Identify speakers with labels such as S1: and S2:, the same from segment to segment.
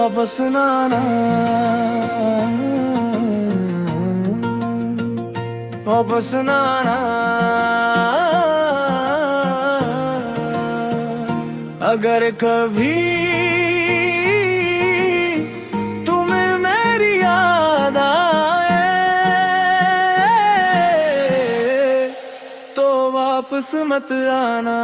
S1: वापस ना आना, वापस ना आना। अगर कभी तुम्हें मेरी याद आए तो वापस मत आना।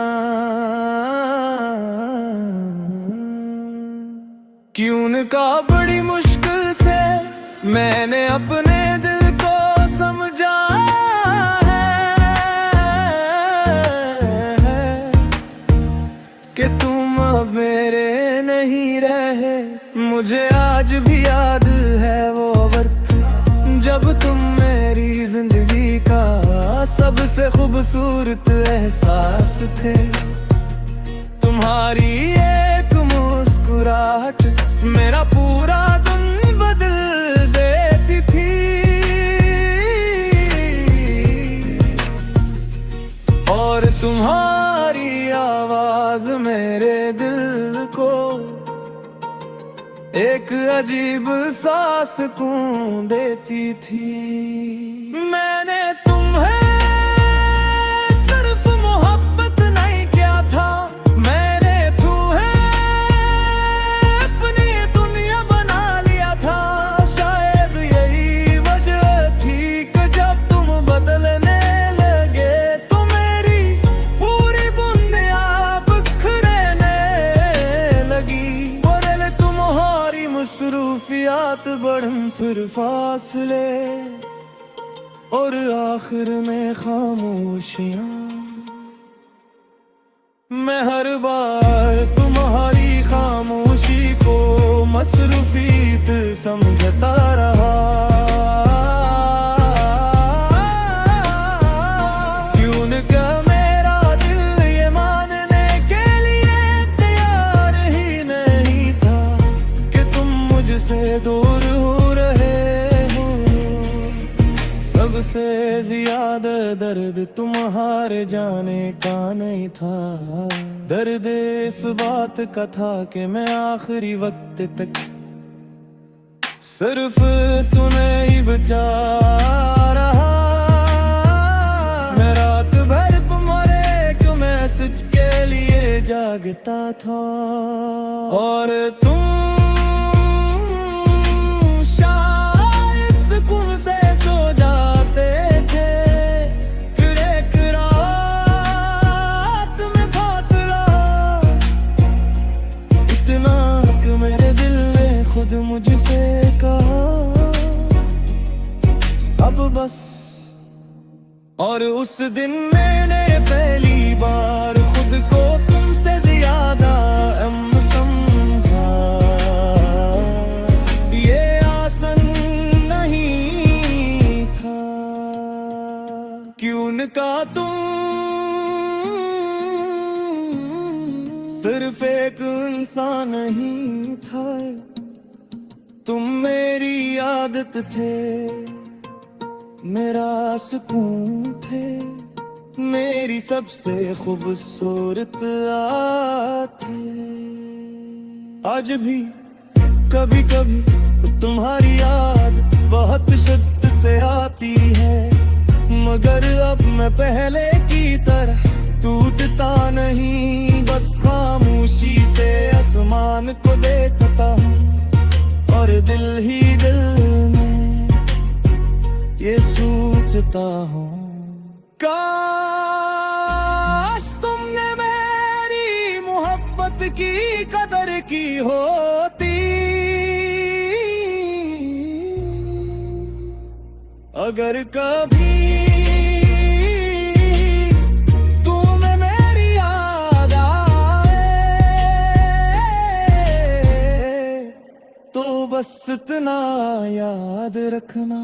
S1: क्यों न कहा बड़ी मुश्किल से मैंने अपने दिल को समझा है कि तुम अब मेरे नहीं रहे। मुझे आज भी याद है वो वक्त जब तुम मेरी जिंदगी का सबसे खूबसूरत एहसास थे। तुम्हारी एक मुस्कुराहट मेरा पूरा दिन बदल देती थी, और तुम्हारी आवाज मेरे दिल को एक अजीब सा सुकून देती थी। मैंने तुम्हें सिर्फ मोहब्बत नहीं किया था, मैंने तुम्हें अपनी दुनिया बना लिया था। शायद यही वजह थी कि जब तुम बदलने लगे तो मेरी पूरी बुनियाद बिखरने लगी। बदले तुम्हारी मसरूफियात बढ़न फिर फासले, और आखिर में खामोशियां। मैं हर बार तुम्हारी खामोशी को मसरूफियत समझता रहा। क्यों न क्या मेरा दिल ये मानने के लिए तैयार ही नहीं था कि तुम मुझसे दूर हो रहे हो। सबसे ज्यादा दर्द तुम्हारे जाने का नहीं था, दर्द इस बात का था कि मैं आखिरी वक्त तक सिर्फ तुम्हें ही बचा रहा। मैं रात भर तुम्हारे क्यों मैसेज के लिए जागता था, और तुम शायद सुकून से सो जाते थे। फिर एक रात में फातला इतना कि मेरे दिल ने खुद मुझसे कहा अब बस। और उस दिन मैंने पहली बार खुद को तुमसे ज्यादा अहम समझा। ये आसान नहीं था, क्यों न कहा तुम सिर्फ एक इंसान नहीं था। तुम मेरी आदत थे, मेरा सुकून थे, मेरी सबसे खूबसूरत थे। आज भी कभी कभी तुम्हारी याद बहुत शिद्दत से आती है, मगर अब मैं पहले की तरह टूटता नहीं। बस खामोशी से आसमान को देखता हूँ, और दिल ही दिल में ये सोचता हूँ काश तुमने मेरी मोहब्बत की कदर की होती। अगर कभी तुम्हें मेरी याद आए तो बस इतना याद रखना।